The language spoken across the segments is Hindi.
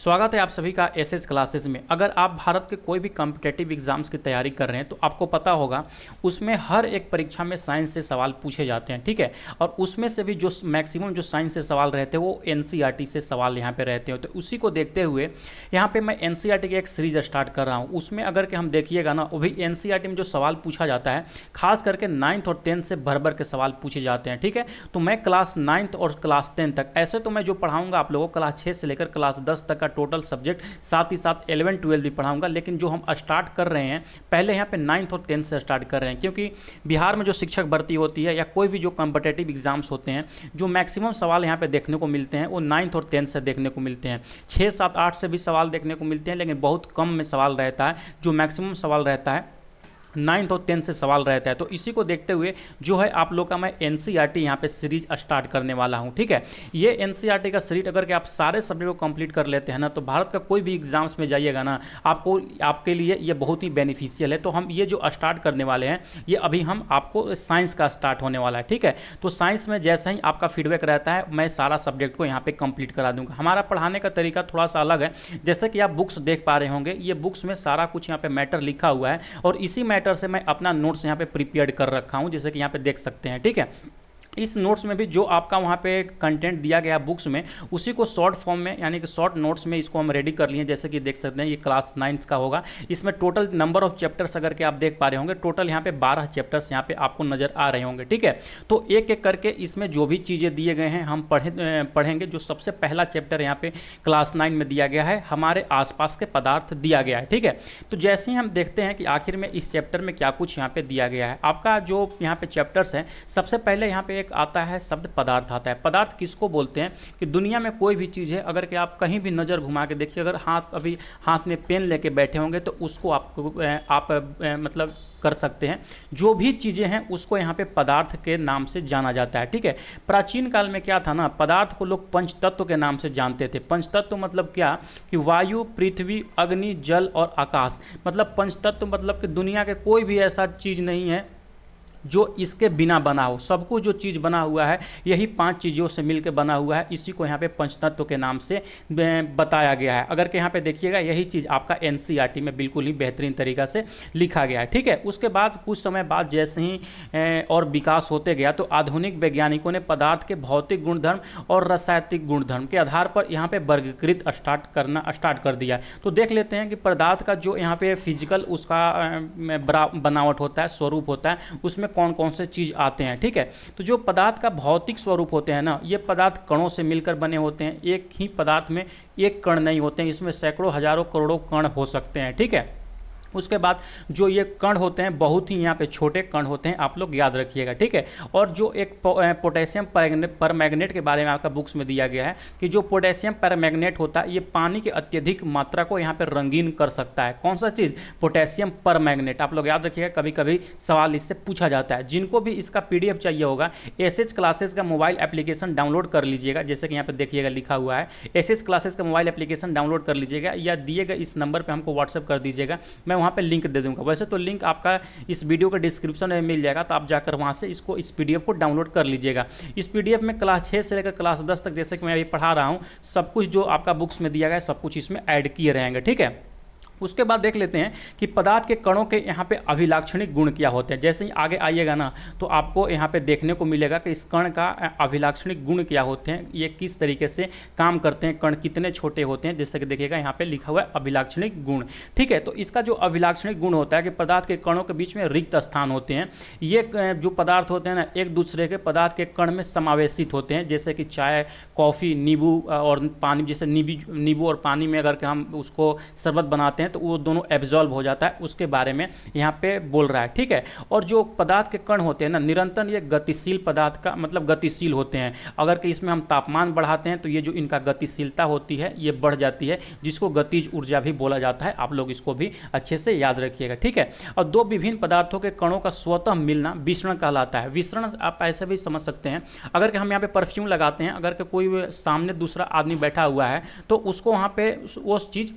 स्वागत है आप सभी का एसएस क्लासेस में। अगर आप भारत के कोई भी कॉम्पिटेटिव एग्जाम्स की तैयारी कर रहे हैं तो आपको पता होगा उसमें हर एक परीक्षा में साइंस से सवाल पूछे जाते हैं, ठीक है। और उसमें से भी जो मैक्सिमम जो साइंस से सवाल रहते हैं वो एनसीईआरटी से सवाल यहाँ पे रहते हैं। तो उसी को देखते हुए यहाँ पे मैं एनसीईआरटी की एक सीरीज स्टार्ट कर रहा हूँ। उसमें अगर कि हम देखिएगा ना, वो भी एनसीईआरटी में जो सवाल पूछा जाता है खास करके 9th और 10th से भर भर के सवाल पूछे जाते हैं, ठीक है। तो मैं क्लास 9th और क्लास 10 तक, ऐसे तो मैं जो पढ़ाऊंगा आप लोगों को क्लास 6 से लेकर क्लास 10 तक का टोटल सब्जेक्ट, साथ ही साथ 11 12 भी पढ़ाऊंगा। लेकिन जो हम स्टार्ट कर रहे हैं पहले यहाँ पे 9th और 10th से स्टार्ट कर रहे हैं, क्योंकि बिहार में जो शिक्षक भर्ती होती है या कोई भी जो कॉम्पिटेटिव एग्जाम्स होते हैं, जो मैक्सिमम सवाल यहाँ पे देखने को मिलते हैं वो 9th और 10th से देखने को मिलते हैं। 6 7 8 से भी सवाल देखने को मिलते हैं, लेकिन बहुत कम में सवाल रहता है। जो मैक्सिमम सवाल रहता है 9th और 10th से सवाल रहता है। तो इसी को देखते हुए जो है आप लोग का मैं एनसीईआरटी यहाँ पे सीरीज स्टार्ट करने वाला हूँ, ठीक है। ये एनसीईआरटी का सीरीज अगर कि आप सारे सब्जेक्ट को कंप्लीट कर लेते हैं ना, तो भारत का कोई भी एग्जाम्स में जाइएगा ना, आपके लिए ये बहुत ही बेनिफिशियल है। तो हम ये जो स्टार्ट करने वाले हैं, ये अभी हम आपको साइंस का स्टार्ट होने वाला है, ठीक है। तो साइंस में जैसे ही आपका फीडबैक रहता है मैं सारा सब्जेक्ट को यहाँ पे कंप्लीट करा दूंगा। हमारा पढ़ाने का तरीका थोड़ा सा अलग है। जैसे कि आप बुक्स देख पा रहे होंगे, ये बुक्स में सारा कुछ यहाँ पे मैटर लिखा हुआ है और इसी मैटर से मैं अपना नोट्स यहाँ पे प्रिपेयर कर रखा हूँ, जैसे कि यहाँ पे देख सकते हैं, ठीक है। इस नोट्स में भी जो आपका वहाँ पे कंटेंट दिया गया बुक्स में, उसी को शॉर्ट फॉर्म में यानी कि शॉर्ट नोट्स में इसको हम रेडी कर लिए। जैसे कि देख सकते हैं ये क्लास 9 का होगा। इसमें टोटल नंबर ऑफ चैप्टर्स अगर के आप देख पा रहे होंगे, टोटल यहाँ पे 12 चैप्टर्स यहाँ पे आपको नजर आ रहे होंगे, ठीक है। तो एक एक करके इसमें जो भी चीज़ें दिए गए हैं हम पढ़ेंगे। जो सबसे पहला चैप्टर यहाँ पे क्लास 9 में दिया गया है, हमारे आसपास के पदार्थ दिया गया है, ठीक है। तो जैसे ही हम देखते हैं कि आखिर में इस चैप्टर में क्या कुछ यहाँ पे दिया गया है। आपका जो यहाँ पे चैप्टर्स है, सबसे पहले यहाँ पे एक आता है शब्द पदार्थ आता है। पदार्थ किसको बोलते हैं कि दुनिया में कोई भी चीज़ है, अगर कि आप कहीं भी नज़र घुमा के देखिए, अगर अभी हाथ में पेन लेके बैठे होंगे तो उसको आप मतलब कर सकते हैं। जो भी चीज़ें हैं उसको यहाँ पे पदार्थ के नाम से जाना जाता है, ठीक है। प्राचीन काल में क्या था ना, पदार्थ को लोग पंचतत्व के नाम से जानते थे। पंचतत्व मतलब क्या कि वायु, पृथ्वी, अग्नि, जल और आकाश। मतलब पंचतत्व मतलब कि दुनिया के कोई भी ऐसा चीज़ नहीं है जो इसके बिना बना हो। सब कुछ जो चीज़ बना हुआ है यही 5 चीज़ों से मिलकर बना हुआ है। इसी को यहाँ पे पंचतत्व के नाम से बताया गया है। अगर कि यहाँ पे देखिएगा यही चीज़ आपका एनसीईआरटी में बिल्कुल ही बेहतरीन तरीका से लिखा गया है, ठीक है। उसके बाद कुछ समय बाद जैसे ही और विकास होते गया, तो आधुनिक वैज्ञानिकों ने पदार्थ के भौतिक गुणधर्म और रासायनिक गुणधर्म के आधार पर यहाँ पे वर्गीकृत स्टार्ट कर दिया। तो देख लेते हैं कि पदार्थ का जो यहाँ पे फिजिकल उसका बनावट होता है, स्वरूप होता है, उसमें कौन कौन से चीज आते हैं, ठीक है। तो जो पदार्थ का भौतिक स्वरूप होते हैं ना, ये पदार्थ कणों से मिलकर बने होते हैं। एक ही पदार्थ में एक कण नहीं होते हैं, इसमें सैकड़ों हजारों करोड़ों कण हो सकते हैं, ठीक है। उसके बाद जो ये कण होते हैं बहुत ही यहाँ पे छोटे कण होते हैं, आप लोग याद रखिएगा, ठीक है। और जो एक पोटेशियम परमैंगनेट के बारे में आपका बुक्स में दिया गया है कि जो पोटेशियम परमैंगनेट होता है ये पानी की अत्यधिक मात्रा को यहाँ पे रंगीन कर सकता है। कौन सा चीज़? Potassium permanganate. आप लोग याद रखिएगा, कभी कभी सवाल इससे पूछा जाता है। जिनको भी इसका PDF चाहिए होगा, एसएच क्लासेस का मोबाइल एप्लीकेशन डाउनलोड कर लीजिएगा। जैसे कि यहाँ पे देखिएगा लिखा हुआ है एसएच क्लासेस का मोबाइल एप्लीकेशन डाउनलोड कर लीजिएगा, या दिए गए इस नंबर पर हमको व्हाट्सअप कर दीजिएगा, मैं वहाँ पे लिंक दे दूंगा। वैसे तो लिंक आपका इस वीडियो के डिस्क्रिप्शन में मिल जाएगा, तो आप जाकर वहाँ से इस PDF को डाउनलोड कर लीजिएगा। इस PDF में क्लास 6 से लेकर क्लास 10 तक, जैसे कि मैं अभी पढ़ा रहा हूँ, सब कुछ जो आपका बुक्स में दिया गया है सब कुछ इसमें ऐड किए रहेंगे, ठीक है। उसके बाद देख लेते हैं कि पदार्थ के कणों के यहाँ पे अभिलाक्षणिक गुण क्या होते हैं। जैसे ही आगे आइएगा ना, तो आपको यहाँ पे देखने को मिलेगा कि इस कण का अभिलाक्षणिक गुण क्या होते हैं, ये किस तरीके से काम करते हैं, कण कितने छोटे होते हैं। जैसे कि देखिएगा यहाँ पे लिखा हुआ है अभिलाक्षणिक गुण, ठीक है। तो इसका जो अभिलाक्षणिक गुण होता है कि पदार्थ के कणों के बीच में रिक्त स्थान होते हैं। ये जो पदार्थ होते हैं ना, एक दूसरे के पदार्थ के कण में समावेशित होते हैं। जैसे कि चाय, कॉफ़ी, नींबू और पानी, जैसे नींबू और पानी में अगर हम उसको शरबत बनाते हैं तो वो दोनों एब्जॉल्व हो जाता है, उसके बारे में यहाँ पे बोल रहा है, ठीक है। और जो पदार्थ के कण होते हैं ना, निरंतर ये गतिशील पदार्थ का मतलब गतिशील होते हैं। अगर कि इसमें हम तापमान बढ़ाते हैं तो ये जो इनका गतिशीलता होती है ये बढ़ जाती है, जिसको गतिज ऊर्जा भी बोला जाता है। आप लोग इसको भी अच्छे से याद रखिएगा, ठीक है। और दो विभिन्न पदार्थों के कणों का स्वतः मिलना विसरण कहलाता है। विसरण आप ऐसे भी समझ सकते हैं, अगर कि हम यहाँ पे परफ्यूम लगाते हैं, अगर कि कोई सामने दूसरा आदमी बैठा हुआ है तो उसको वहाँ पे वो चीज़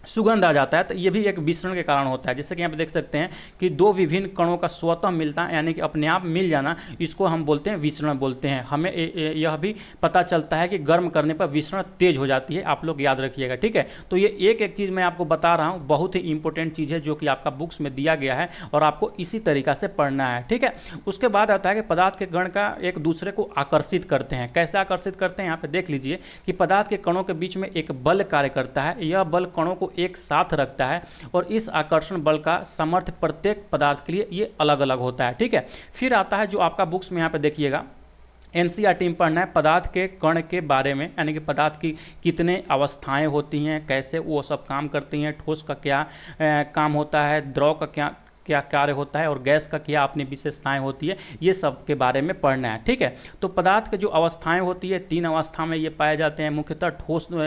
सुगंध आ जाता है, तो ये भी एक विसरण के कारण होता है। जैसे कि यहाँ पे देख सकते हैं कि दो विभिन्न कणों का स्वतः मिलता है, यानी कि अपने आप मिल जाना, इसको हम बोलते हैं विसरण बोलते हैं। हमें यह भी पता चलता है कि गर्म करने पर विसरण तेज हो जाती है, आप लोग याद रखिएगा, ठीक है। तो ये एक एक चीज़ मैं आपको बता रहा हूँ, बहुत ही इंपॉर्टेंट चीज़ है जो कि आपका बुक्स में दिया गया है और आपको इसी तरीका से पढ़ना है, ठीक है। उसके बाद आता है कि पदार्थ के कण का एक दूसरे को आकर्षित करते हैं। कैसे आकर्षित करते हैं, यहाँ पे देख लीजिए कि पदार्थ के कणों के बीच में एक बल कार्य करता है। यह बल कणों को एक साथ रखता है और इस आकर्षण बल का सामर्थ्य प्रत्येक पदार्थ के लिए ये अलग अलग होता है, ठीक है। फिर आता है जो आपका बुक्स में यहाँ पे देखिएगा, एनसीईआरटी में पढ़ना है पदार्थ के कण के बारे में, यानी कि पदार्थ की कितने अवस्थाएं होती हैं, कैसे वो सब काम करती हैं, ठोस का क्या काम होता है, द्रव का क्या क्या कार्य होता है और गैस का क्या अपनी विशेषताएं होती है, ये सब के बारे में पढ़ना है, ठीक है। तो पदार्थ के जो अवस्थाएं होती है, 3 अवस्था में ये पाए जाते हैं मुख्यतः,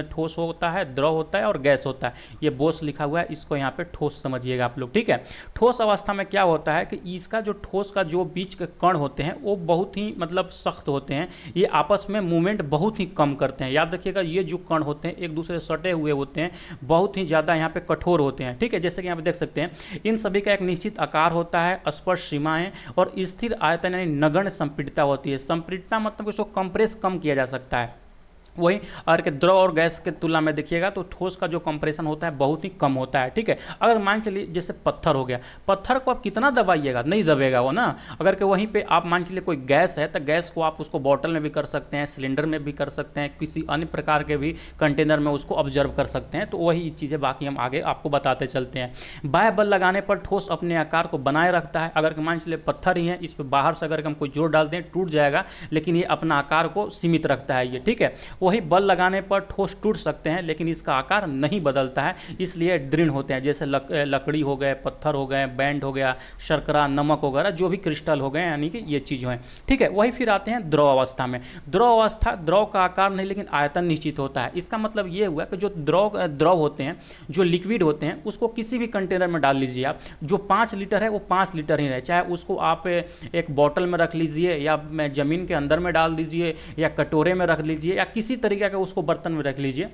ठोस होता है, द्रव होता है और गैस होता है। ये बोस लिखा हुआ है, इसको यहाँ पे ठोस समझिएगा आप लोग, ठीक है। ठोस अवस्था में क्या होता है कि इसका जो ठोस का जो बीच के कण होते हैं वो बहुत ही मतलब सख्त होते हैं, ये आपस में मूवमेंट बहुत ही कम करते हैं। याद रखिएगा, ये जो कण होते हैं एक दूसरे से सटे हुए होते हैं, बहुत ही ज़्यादा यहाँ पे कठोर होते हैं, ठीक है। जैसे कि यहाँ पे देख सकते हैं, इन सभी का एक निश्चित आकार होता है, स्पर्श सीमाएं और स्थिर आयतन यानी नगण्य संपीड़ितता होती है। संपीड़ितता मतलब इसको कंप्रेस कम किया जा सकता है। वही अगर के द्रव और गैस के तुलना में देखिएगा तो ठोस का जो कंप्रेशन होता है बहुत ही कम होता है, ठीक है। अगर मान चलिए जैसे पत्थर हो गया, पत्थर को आप कितना दबाइएगा, नहीं दबेगा वो ना। अगर के वहीं पे आप मान चलिए कोई गैस है तो गैस को आप उसको बॉटल में भी कर सकते हैं, सिलेंडर में भी कर सकते हैं, किसी अन्य प्रकार के भी कंटेनर में उसको ऑब्जर्व कर सकते हैं। तो वही चीज़ें बाकी हम आगे आपको बताते चलते हैं। बाह्य बल लगाने पर ठोस अपने आकार को बनाए रखता है। अगर मान चलिए पत्थर ही है, इस पर बाहर से अगर हम कोई जोर डाल दें टूट जाएगा, लेकिन ये अपना आकार को सीमित रखता है ये, ठीक है। वही बल लगाने पर ठोस टूट सकते हैं लेकिन इसका आकार नहीं बदलता है, इसलिए दृढ़ होते हैं। जैसे लकड़ी हो गए, पत्थर हो गए, बैंड हो गया, शर्करा, नमक वगैरह जो भी क्रिस्टल हो गए, यानी कि ये चीज़ है, ठीक है। वही फिर आते हैं द्रव अवस्था में। द्रव अवस्था, द्रव का आकार नहीं लेकिन आयतन निश्चित होता है। इसका मतलब ये हुआ कि जो द्रव होते हैं, जो लिक्विड होते हैं, उसको किसी भी कंटेनर में डाल लीजिए आप। जो 5 लीटर है वो 5 लीटर ही रहे, चाहे उसको आप एक बॉटल में रख लीजिए या ज़मीन के अंदर में डाल दीजिए या कटोरे में रख लीजिए या किसी तरीके का उसको बर्तन में रख लीजिए,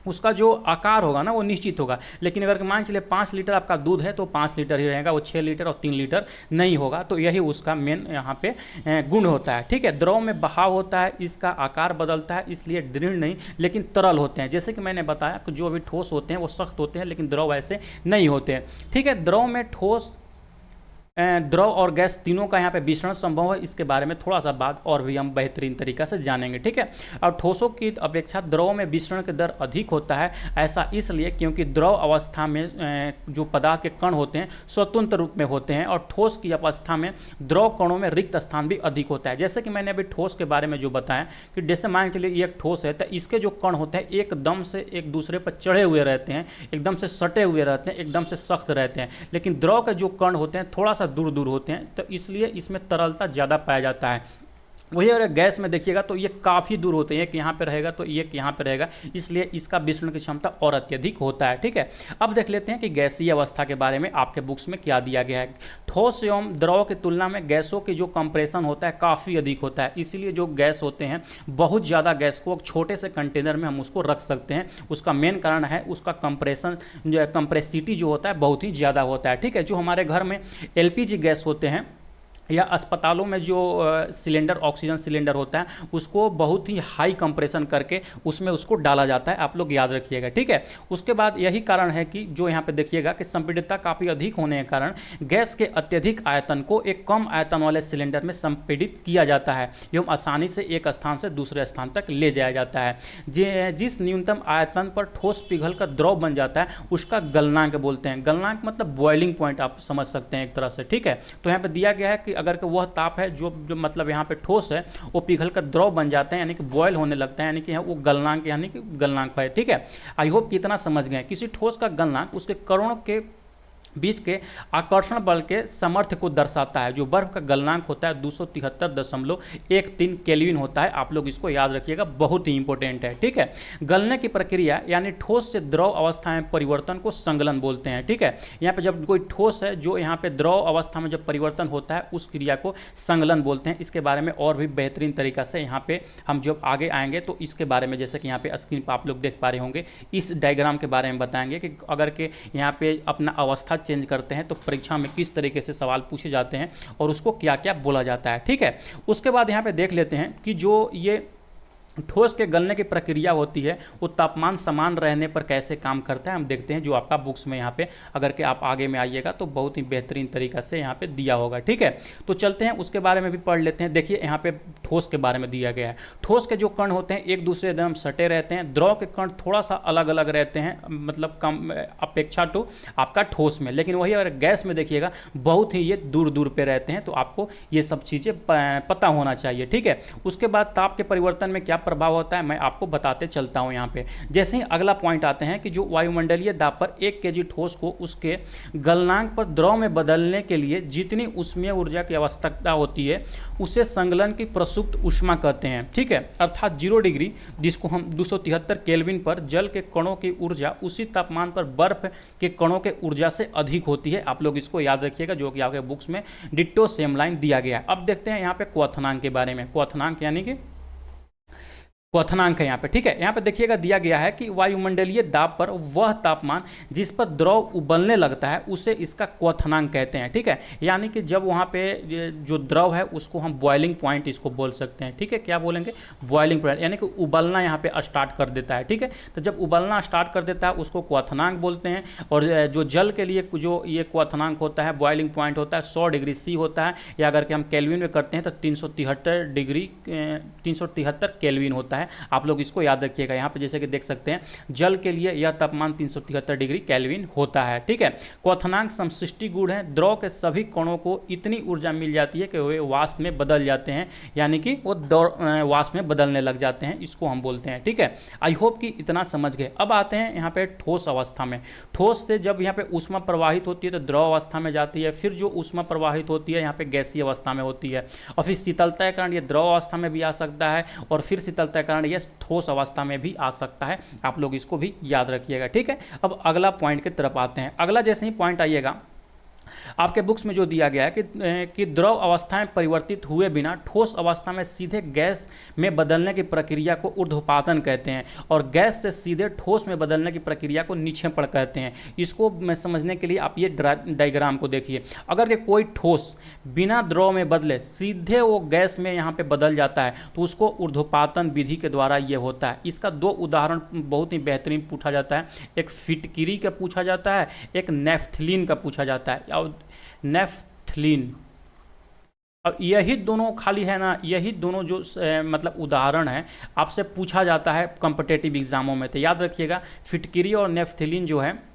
उसका जो आकार होगा ना वो निश्चित होगा। लेकिन अगर मान चलिए 5 लीटर आपका दूध है तो 5 लीटर ही रहेगा, वो 6 लीटर और 3 लीटर नहीं होगा। तो यही उसका मेन यहाँ पे गुण होता है, ठीक है। द्रव में बहाव होता है, इसका आकार बदलता है, इसलिए दृढ़ नहीं लेकिन तरल होते हैं। जैसे कि मैंने बताया कि जो भी ठोस होते हैं वो सख्त होते हैं लेकिन द्रव ऐसे नहीं होते हैं, ठीक है। द्रव में ठोस, द्रव और गैस तीनों का यहाँ पे मिश्रण संभव है, इसके बारे में थोड़ा सा बाद और भी हम बेहतरीन तरीका से जानेंगे, ठीक है। और ठोसों की अपेक्षा द्रव में मिश्रण की दर अधिक होता है। ऐसा इसलिए क्योंकि द्रव अवस्था में जो पदार्थ के कण होते हैं स्वतंत्र रूप में होते हैं और ठोस की अवस्था में द्रव कणों में रिक्त स्थान भी अधिक होता है। जैसे कि मैंने अभी ठोस के बारे में जो बताया कि जैसे मान के लिए एक ठोस है तो इसके जो कण होते हैं एकदम से एक दूसरे पर चढ़े हुए रहते हैं, एकदम से सटे हुए रहते हैं, एकदम से सख्त रहते हैं। लेकिन द्रव के जो कण होते हैं थोड़ा दूर दूर होते हैं, तो इसलिए इसमें तरलता ज़्यादा पाया जाता है। वही अगर गैस में देखिएगा तो ये काफ़ी दूर होते हैं, एक यहाँ पे रहेगा तो एक यहाँ पे रहेगा, इसलिए इसका विसरण की क्षमता और अत्यधिक होता है, ठीक है। अब देख लेते हैं कि गैसीय अवस्था के बारे में आपके बुक्स में क्या दिया गया है। ठोस एवं द्रव की तुलना में गैसों की जो कंप्रेशन होता है काफ़ी अधिक होता है, इसीलिए जो गैस होते हैं बहुत ज़्यादा गैस को छोटे से कंटेनर में हम उसको रख सकते हैं। उसका मेन कारण है उसका कंप्रेशन, जो कंप्रेसिटी जो होता है बहुत ही ज़्यादा होता है, ठीक है। जो हमारे घर में LPG गैस होते हैं या अस्पतालों में जो सिलेंडर, ऑक्सीजन सिलेंडर होता है, उसको बहुत ही हाई कंप्रेशन करके उसमें उसको डाला जाता है, आप लोग याद रखिएगा, ठीक है। उसके बाद यही कारण है कि जो यहाँ पे देखिएगा कि संपीड़ितता काफ़ी अधिक होने के कारण गैस के अत्यधिक आयतन को एक कम आयतन वाले सिलेंडर में संपीड़ित किया जाता है एवं आसानी से एक स्थान से दूसरे स्थान तक ले जाया जाता है। जिस न्यूनतम आयतन पर ठोस पिघल कर द्रव बन जाता है उसका गलनांक बोलते हैं। गलनांक मतलब बॉइलिंग पॉइंट आप समझ सकते हैं एक तरह से, ठीक है। तो यहाँ पे दिया गया है कि अगर कि वह ताप है जो मतलब यहाँ पे ठोस है वो पिघल कर द्रव बन जाते हैं, यानी कि बॉयल होने लगता है, यानी कि वो गलनांक, यानी कि गलनांक है, ठीक है। आई होप कितना समझ गए। किसी ठोस का गलनांक उसके कणों के बीच के आकर्षण बल के सामर्थ्य को दर्शाता है। जो बर्फ का गलनांक होता है 273.13 केल्विन होता है। आप लोग इसको याद रखिएगा, बहुत ही इंपॉर्टेंट है। ठीक है, गलने की प्रक्रिया यानी ठोस से द्रव अवस्था में परिवर्तन को संगलन बोलते हैं। ठीक है, यहाँ पे जब कोई ठोस है जो यहाँ पे द्रव अवस्था में जब परिवर्तन होता है उस क्रिया को संगलन बोलते हैं। इसके बारे में और भी बेहतरीन तरीका से यहाँ पे हम जब आगे आएंगे तो इसके बारे में, जैसे कि यहाँ पे स्क्रीन पर आप लोग देख पा रहे होंगे, इस डायग्राम के बारे में बताएंगे कि अगर के यहाँ पे अपना अवस्था चेंज करते हैं तो परीक्षा में किस तरीके से सवाल पूछे जाते हैं और उसको क्या क्या बोला जाता है। ठीक है, उसके बाद यहाँ पे देख लेते हैं कि जो ये ठोस के गलने की प्रक्रिया होती है वो तापमान समान रहने पर कैसे काम करता है हम देखते हैं, जो आपका बुक्स में यहाँ पे अगर के आप आगे में आइएगा तो बहुत ही बेहतरीन तरीका से यहाँ पे दिया होगा। ठीक है, तो चलते हैं उसके बारे में भी पढ़ लेते हैं। देखिए यहाँ पे ठोस के बारे में दिया गया है। ठोस के जो कण होते हैं एक दूसरे एकदम सटे रहते हैं। द्रव के कण थोड़ा सा अलग अलग रहते हैं, मतलब कम अपेक्षा टू आपका ठोस में, लेकिन वही अगर गैस में देखिएगा बहुत ही ये दूर दूर पे रहते हैं। तो आपको ये सब चीज़ें पता होना चाहिए। ठीक है, उसके बाद ताप के परिवर्तन में क्या प्रभाव होता है मैं आपको बताते चलता हूं। यहां पे जैसे ही अगला पॉइंट आते हैं कि जो वायुमंडलीय दाब पर 1 केजी ठोस को उसके गलनांक पर द्रव में बदलने के लिए जितनी ऊष्मीय ऊर्जा की आवश्यकता होती है उसे संगलन की प्रसुप्त ऊष्मा कहते हैं। ठीक है, अर्थात 0 डिग्री जिसको हम 273 केल्विन पर जल के कणों की ऊर्जा उसी तापमान पर बर्फ के कणों के ऊर्जा से अधिक होती है। आप लोग इसको याद रखिएगा, जो कि आपके बुक्स में डिट्टो सेम लाइन दिया गया है। अब देखते हैं यहाँ पे क्वथनांक के बारे में। क्वथनांक यानी कि क्वथनांक है यहाँ पे। ठीक है, यहाँ पे देखिएगा दिया गया है कि वायुमंडलीय दाब पर वह तापमान जिस पर द्रव उबलने लगता है उसे इसका क्वथनांक कहते हैं। ठीक है, यानी कि जब वहाँ पे जो द्रव है उसको हम बॉइलिंग पॉइंट इसको बोल सकते हैं। ठीक है, क्या बोलेंगे? बॉइलिंग पॉइंट, यानी कि उबलना यहाँ पे स्टार्ट कर देता है। ठीक है, तो जब उबलना स्टार्ट कर देता है उसको क्वथनांक बोलते हैं। और जो जल के लिए जो ये क्वथनांक होता है, बॉइलिंग पॉइंट होता है 100 डिग्री सी होता है, या अगर कि हम केल्विन में करते हैं तो 373 केल्विन होता है। आप लोग इसको याद रखिएगा। यहाँ पे जैसे कि देख सकते हैं जल के लिए यह तापमान 373 डिग्री केल्विन होता है। ठीक है, क्वथनांक समशिष्टि गुण है। द्रव के सभी कणों को इतनी ऊर्जा मिल जाती है कि वे वाष्प में बदल जाते हैं, यानी कि वो वाष्प में बदलने लग जाते हैं, इसको हम बोलते हैं। ठीक है, आई होप कि इतना समझ गए। अब आते हैं यहाँ पे ठोस अवस्था में। ठोस से जब यहाँ पे ऊष्मा प्रवाहित होती है तो द्रव अवस्था में जाती है, फिर जो ऊष्मा प्रवाहित होती है यहाँ पे गैसीय अवस्था में होती है, और फिर शीतलता के कारण ये द्रव अवस्था में भी आ सकता है, और फिर शीतलता के कारण ये ठोस अवस्था में भी आ सकता है। आप लोग इसको भी याद रखिएगा। ठीक है, अब अगला पॉइंट की तरफ आते हैं। अगला जैसे ही पॉइंट आइएगा आपके बुक्स में जो दिया गया है कि द्रव अवस्थाएं परिवर्तित हुए बिना ठोस अवस्था में सीधे गैस में बदलने की प्रक्रिया को ऊर्ध्वपातन कहते हैं, और गैस से सीधे ठोस में बदलने की प्रक्रिया को निक्षेपण कहते हैं। इसको समझने के लिए आप ये डायग्राम को देखिए। अगर कोई ठोस बिना द्रव में बदले सीधे वो गैस में यहाँ पे बदल जाता है तो उसको ऊर्ध्वपातन विधि के द्वारा ये होता है। इसका 2 उदाहरण बहुत ही बेहतरीन पूछा जाता है। एक फिटकिरी का पूछा जाता है, एक नेफ्थलीन का पूछा जाता है। और नेफ्थलीन, अब यही दोनों खाली है ना, यही दोनों जो मतलब उदाहरण है आपसे पूछा जाता है कॉम्पिटिटिव एग्जामों में, तो याद रखिएगा फिटकिरी और नेफ्थलीन जो है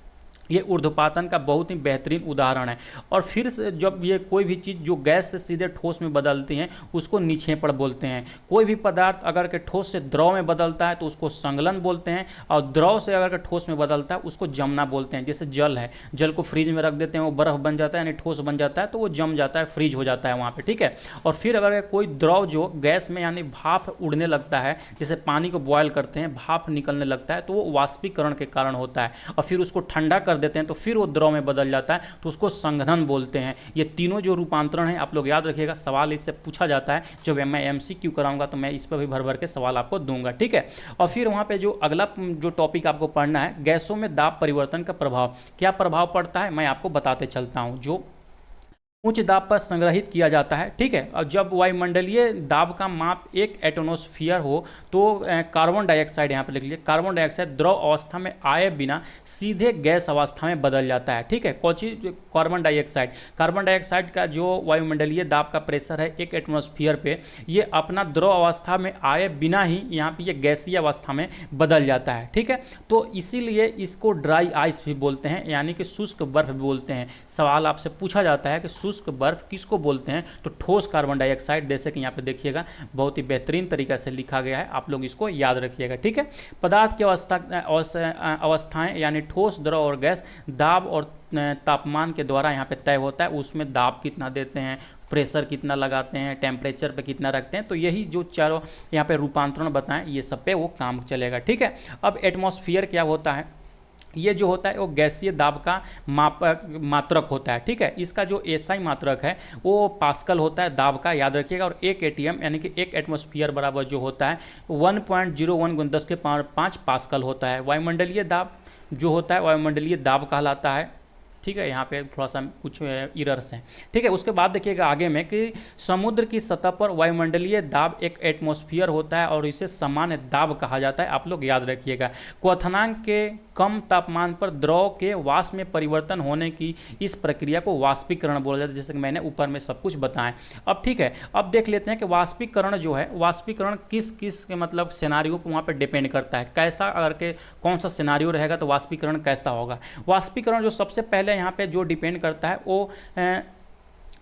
ये ऊर्ध्वपातन का बहुत ही बेहतरीन उदाहरण है। और फिर से जब ये कोई भी चीज़ जो गैस से सीधे ठोस में बदलती हैं उसको निक्षेपण बोलते हैं। कोई भी पदार्थ अगर के ठोस से द्रव में बदलता है तो उसको संगलन बोलते हैं, और द्रव से अगर के ठोस में बदलता है उसको जमना बोलते हैं। जैसे जल है, जल को फ्रीज में रख देते हैं, वो बर्फ़ बन जाता है, यानी ठोस बन जाता है, तो वो जम जाता है, फ्रीज हो जाता है वहाँ पर। ठीक है, और फिर अगर कोई द्रव जो गैस में यानी भाप उड़ने लगता है, जैसे पानी को बॉयल करते हैं भाप निकलने लगता है, तो वो वाष्पीकरण के कारण होता है, और फिर उसको ठंडा कर देते हैं तो फिर वो द्रव में बदल जाता है, तो उसको संघनन बोलते हैं। ये तीनों जो रूपांतरण है आप लोग याद रखिएगा, सवाल इससे पूछा जाता है। जब मैं एमसीक्यू कराऊंगा तो मैं इस पर भी भर भर के सवाल आपको दूंगा। ठीक है, और फिर वहाँ पे जो अगला जो टॉपिक आपको पढ़ना है, गैसों में दाब परिवर्तन का प्रभाव, क्या प्रभाव पड़ता है मैं आपको बताते चलता हूँ। जो उच्च दाब पर संग्रहित किया जाता है। ठीक है, और जब वायुमंडलीय दाब का माप 1 एटमॉस्फेयर हो तो कार्बन डाइऑक्साइड, यहाँ पे लिख लीजिए, कार्बन डाइऑक्साइड द्रव अवस्था में आए बिना सीधे गैस अवस्था में बदल जाता है। ठीक है, कौची कार्बन डाइऑक्साइड का जो वायुमंडलीय दाब का प्रेशर है 1 एटमॉस्फेयर पे, ये अपना द्रव अवस्था में आए बिना ही यहाँ पे ये गैसीय अवस्था में बदल जाता है। ठीक है, तो इसीलिए इसको ड्राई आइस भी बोलते हैं, यानी कि शुष्क बर्फ बोलते हैं। सवाल आपसे पूछा जाता है कि शुष्क शुष्क बर्फ किसको बोलते हैं, तो ठोस कार्बन डाइऑक्साइड। जैसे कि यहाँ पे देखिएगा बहुत ही बेहतरीन तरीके से लिखा गया है, आप लोग इसको याद रखिएगा, ठीक है। पदार्थ की अवस्थाएं यानी ठोस, द्रव और गैस दाब और तापमान के द्वारा यहाँ पे तय होता है। उसमें दाब कितना देते हैं, प्रेशर कितना लगाते हैं, टेम्परेचर पे कितना रखते हैं, तो यही जो चारों यहाँ पे रूपांतरण बताएं ये सब पे वो काम चलेगा, ठीक है। अब एटमॉस्फेयर क्या होता है, ये जो होता है वो गैसीय दाब का मात्रक होता है, ठीक है। इसका जो एसआई मात्रक है वो पास्कल होता है दाब का, याद रखिएगा। और 1 एटीएम यानी कि 1 एटमॉस्फेयर बराबर जो होता है 1.01 × 10⁵ पास्कल होता है। वायुमंडलीय दाब जो होता है वायुमंडलीय दाब कहलाता है, ठीक है। यहाँ पे थोड़ा सा कुछ इरर्स हैं, ठीक है। उसके बाद देखिएगा आगे में कि समुद्र की सतह पर वायुमंडलीय दाब एक एटमॉस्फेयर होता है और इसे सामान्य दाब कहा जाता है, आप लोग याद रखिएगा। क्वथनांक के कम तापमान पर द्रव के वाष्प में परिवर्तन होने की इस प्रक्रिया को वाष्पीकरण बोला जाता है, जैसे कि मैंने ऊपर में सब कुछ बताया। अब ठीक है, अब देख लेते हैं कि वाष्पीकरण जो है, वाष्पीकरण किस किस के मतलब सिनेरियो पर वहाँ पे डिपेंड करता है, कैसा अगर के कौन सा सिनेरियो रहेगा तो वाष्पीकरण कैसा होगा। वाष्पीकरण जो सबसे पहले यहाँ पे जो डिपेंड करता है वो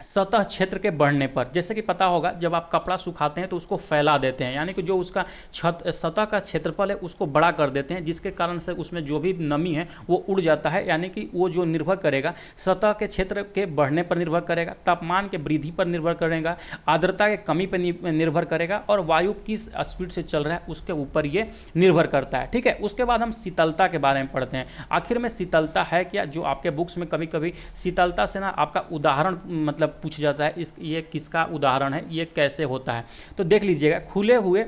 सतह क्षेत्र के बढ़ने पर। जैसे कि पता होगा जब आप कपड़ा सुखाते हैं तो उसको फैला देते हैं, यानी कि जो उसका सतह का क्षेत्रफल है उसको बड़ा कर देते हैं, जिसके कारण से उसमें जो भी नमी है वो उड़ जाता है। यानी कि वो जो निर्भर करेगा सतह के क्षेत्र के बढ़ने पर निर्भर करेगा, तापमान के वृद्धि पर निर्भर करेगा, आर्द्रता के कमी पर निर्भर करेगा और वायु किस स्पीड से चल रहा है उसके ऊपर ये निर्भर करता है, ठीक है। उसके बाद हम शीतलता के बारे में पढ़ते हैं। आखिर में शीतलता है क्या, जो आपके बुक्स में कभी कभी शीतलता से ना आपका उदाहरण मतलब पूछ जाता है, ये किसका उदाहरण है, ये कैसे होता है, तो देख लीजिएगा। खुले हुए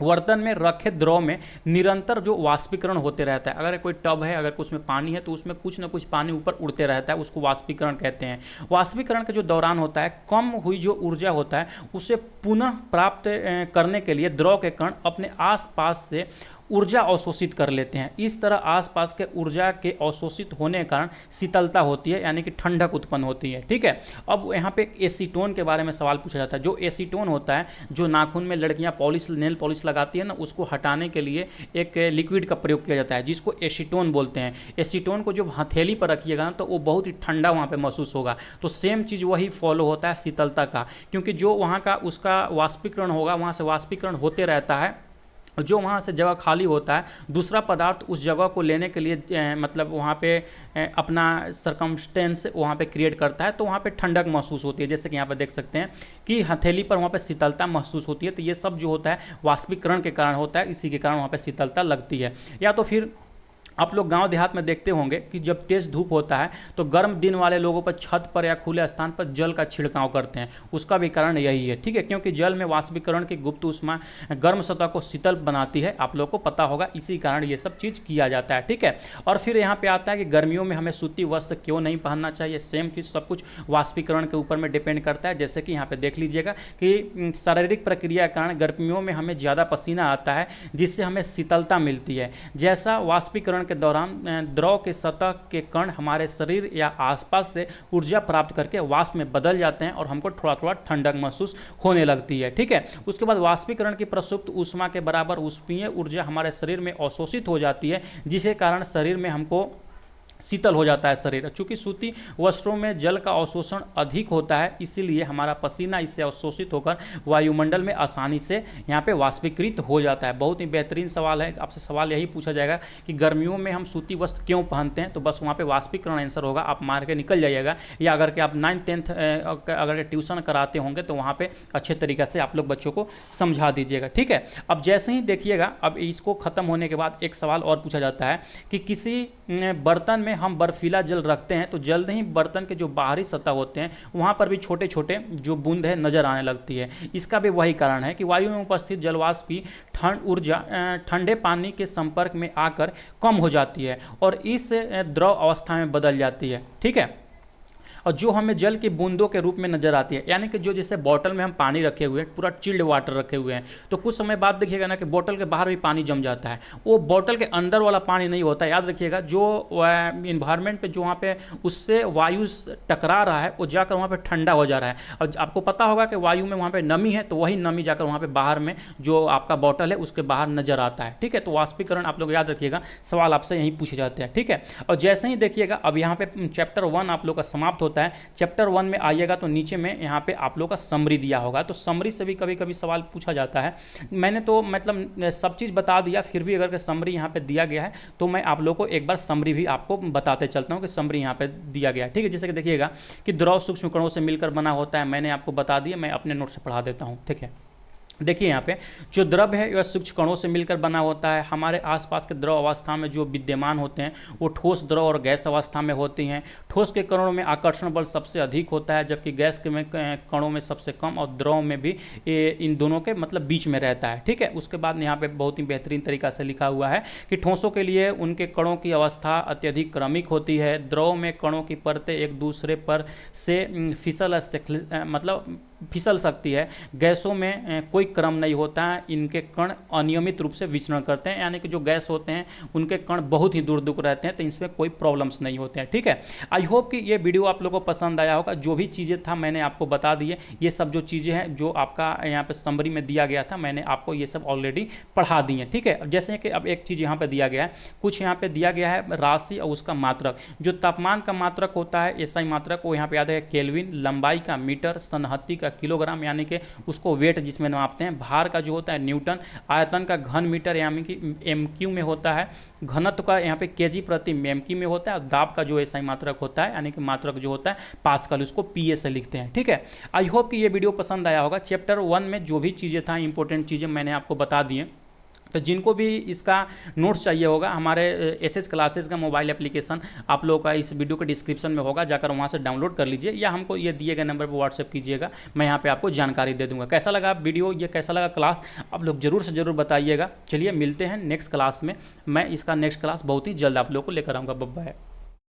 बर्तन में रखे द्रव में निरंतर जो वाष्पीकरण होते रहता है। अगर कोई टब है, अगर उसमें पानी है तो उसमें कुछ ना कुछ पानी ऊपर उड़ते रहता है, उसको वाष्पीकरण कहते हैं। वाष्पीकरण के जो दौरान होता है कम हुई जो ऊर्जा होता है उसे पुनः प्राप्त करने के लिए द्रव के कण अपने आसपास से ऊर्जा अवशोषित कर लेते हैं। इस तरह आसपास के ऊर्जा के अवशोषित होने के कारण शीतलता होती है, यानी कि ठंडक उत्पन्न होती है, ठीक है। अब यहाँ पे एसीटोन के बारे में सवाल पूछा जाता है। जो एसीटोन होता है, जो नाखून में लड़कियाँ पॉलिश नेल पॉलिश लगाती है ना, उसको हटाने के लिए एक लिक्विड का प्रयोग किया जाता है जिसको एसीटोन बोलते हैं। एसीटोन को जब हथेली पर रखिएगा ना तो वो बहुत ही ठंडा वहाँ पर महसूस होगा। तो सेम चीज़ वही फॉलो होता है शीतलता का, क्योंकि जो वहाँ का उसका वाष्पीकरण होगा, वहाँ से वाष्पीकरण होते रहता है। जो वहाँ से जगह खाली होता है, दूसरा पदार्थ उस जगह को लेने के लिए मतलब वहाँ पे अपना सरकमस्टेंस वहाँ पे क्रिएट करता है, तो वहाँ पे ठंडक महसूस होती है। जैसे कि यहाँ पे देख सकते हैं कि हथेली पर वहाँ पे शीतलता महसूस होती है। तो ये सब जो होता है वाष्पीकरण के कारण होता है, इसी के कारण वहाँ पे शीतलता लगती है। या तो फिर आप लोग गांव देहात में देखते होंगे कि जब तेज धूप होता है तो गर्म दिन वाले लोगों पर छत पर या खुले स्थान पर जल का छिड़काव करते हैं। उसका भी कारण यही है, ठीक है, क्योंकि जल में वाष्पीकरण की गुप्त ऊष्मा गर्म सतह को शीतल बनाती है, आप लोगों को पता होगा, इसी कारण ये सब चीज़ किया जाता है, ठीक है। और फिर यहाँ पे आता है कि गर्मियों में हमें सूती वस्त्र क्यों नहीं पहनना चाहिए। सेम चीज़ सब कुछ वाष्पीकरण के ऊपर में डिपेंड करता है। जैसे कि यहाँ पे देख लीजिएगा कि शारीरिक प्रक्रिया के कारण गर्मियों में हमें ज़्यादा पसीना आता है, जिससे हमें शीतलता मिलती है। जैसा वाष्पीकरण के दौरान द्रव के सतह के कण हमारे शरीर या आसपास से ऊर्जा प्राप्त करके वाष्प में बदल जाते हैं और हमको थोड़ा थोड़ा ठंडक महसूस होने लगती है, ठीक है। उसके बाद वाष्पीकरण की प्रसुप्त ऊष्मा के बराबर ऊष्मीय ऊर्जा हमारे शरीर में अवशोषित हो जाती है, जिसके कारण शरीर में हमको शीतल हो जाता है शरीर। चूंकि सूती वस्त्रों में जल का अवशोषण अधिक होता है, इसीलिए हमारा पसीना इससे अवशोषित होकर वायुमंडल में आसानी से यहाँ पे वाष्पीकृत हो जाता है। बहुत ही बेहतरीन सवाल है, आपसे सवाल यही पूछा जाएगा कि गर्मियों में हम सूती वस्त्र क्यों पहनते हैं, तो बस वहाँ पे वाष्पीकरण आंसर होगा, आप मार के निकल जाइएगा। या अगर कि आप 9th 10th अगर ट्यूशन कराते होंगे तो वहाँ पर अच्छे तरीके से आप लोग बच्चों को समझा दीजिएगा, ठीक है। अब जैसे ही देखिएगा, अब इसको खत्म होने के बाद एक सवाल और पूछा जाता है कि किसी बर्तन में हम बर्फीला जल रखते हैं तो जल्द ही बर्तन के जो बाहरी सतह होते हैं वहाँ पर भी छोटे छोटे जो बूंद है नजर आने लगती है। इसका भी वही कारण है कि वायु में उपस्थित जलवाष्प की ऊर्जा ठंडे पानी के संपर्क में आकर कम हो जाती है और इस द्रव अवस्था में बदल जाती है, ठीक है, और जो हमें जल की बूंदों के रूप में नजर आती है। यानी कि जो जैसे बोतल में हम पानी रखे हुए हैं, पूरा चिल्ड वाटर रखे हुए हैं, तो कुछ समय बाद देखिएगा ना कि बोतल के बाहर भी पानी जम जाता है। वो बोतल के अंदर वाला पानी नहीं होता, याद रखिएगा। जो इन्वायरमेंट पे जो वहाँ पे उससे वायु टकरा रहा है वो जाकर वहाँ पे ठंडा हो जा रहा है। और आपको पता होगा कि वायु में वहाँ पे नमी है, तो वही नमी जाकर वहाँ पे बाहर में जो आपका बोतल है उसके बाहर नजर आता है, ठीक है। तो वाष्पीकरण आप लोग याद रखिएगा, सवाल आपसे यहीं पूछे जाते हैं, ठीक है। और जैसे ही देखिएगा अब यहाँ पे चैप्टर 1 आप लोग का समाप्त होता होता है, चैप्टर 1 में आइएगा तो नीचे में यहाँ पे आप लोग का समरी दिया होगा, तो समरी से भी कभी कभी सवाल पूछा जाता है। मैंने तो मतलब सब चीज़ बता दिया, फिर भी अगर समरी यहाँ पे दिया गया है तो मैं आप लोग को एक बार समरी भी आपको बताते चलता हूँ कि समरी यहाँ पे दिया गया है, ठीक है। जैसे कि देखिएगा कि द्रव सूक्ष्म कणों से मिलकर बना होता है, मैंने आपको बता दिया, मैं अपने नोट से पढ़ा देता हूँ, ठीक है। देखिए यहाँ पे जो द्रव है वह सूक्ष्म कणों से मिलकर बना होता है। हमारे आसपास के द्रव अवस्था में जो विद्यमान होते हैं वो ठोस, द्रव और गैस अवस्था में होती हैं। ठोस के कणों में आकर्षण बल सबसे अधिक होता है, जबकि गैस के में कणों में सबसे कम, और द्रव में भी इन दोनों के मतलब बीच में रहता है, ठीक है। उसके बाद यहाँ पे बहुत ही बेहतरीन तरीका से लिखा हुआ है कि ठोसों के लिए उनके कणों की अवस्था अत्यधिक क्रमिक होती है। द्रव में कणों की परतें एक दूसरे पर से फिसल सकती है। गैसों में कोई क्रम नहीं होता है, इनके कण अनियमित रूप से विचरण करते हैं, यानी कि जो गैस होते हैं उनके कण बहुत ही दूर दूर रहते हैं, तो इसमें कोई प्रॉब्लम्स नहीं होते हैं, ठीक है। आई होप कि ये वीडियो आप लोगों को पसंद आया होगा। जो भी चीज़ें था मैंने आपको बता दिए, ये सब जो चीज़ें हैं जो आपका यहाँ पे समरी में दिया गया था, मैंने आपको ये सब ऑलरेडी पढ़ा दी हैं, ठीक है। जैसे कि अब एक चीज़ यहाँ पर दिया गया है, कुछ यहाँ पर दिया गया है राशि और उसका मात्रक। जो तापमान का मात्रक होता है, एसआई मात्रक, वो यहाँ पे याद है केल्विन, लंबाई का मीटर, सनहत्ती का किलोग्राम यानी कि उसको वेट जिसमें नापते हैं, भार का जो होता है न्यूटन, आयतन का घन मीटर यानी कि एमक्यू में होता है, घनत्व का यहाँ पे केजी प्रति एमक्यू में होता है, और दाब का जो एसआई मात्रक होता है यानी कि मात्रक जो होता है पास्कल, उसको पीए से लिखते हैं, ठीक है। आई होप कि ये वीडियो पसंद आया होगा। चैप्टर 1 में जो भी चीज़ें था इंपॉर्टेंट चीज़ें मैंने आपको बता दी हैं। तो जिनको भी इसका नोट्स चाहिए होगा, हमारे एसएच क्लासेस का मोबाइल एप्लीकेशन आप लोगों का इस वीडियो के डिस्क्रिप्शन में होगा, जाकर वहाँ से डाउनलोड कर लीजिए, या हमको ये दिए गए नंबर पर व्हाट्सएप कीजिएगा, मैं यहाँ पे आपको जानकारी दे दूँगा। कैसा लगा वीडियो, ये कैसा लगा क्लास, आप लोग जरूर से जरूर बताइएगा। चलिए मिलते हैं नेक्स्ट क्लास में, मैं इसका नेक्स्ट क्लास बहुत ही जल्द आप लोग को लेकर आऊँगा। Bye bye.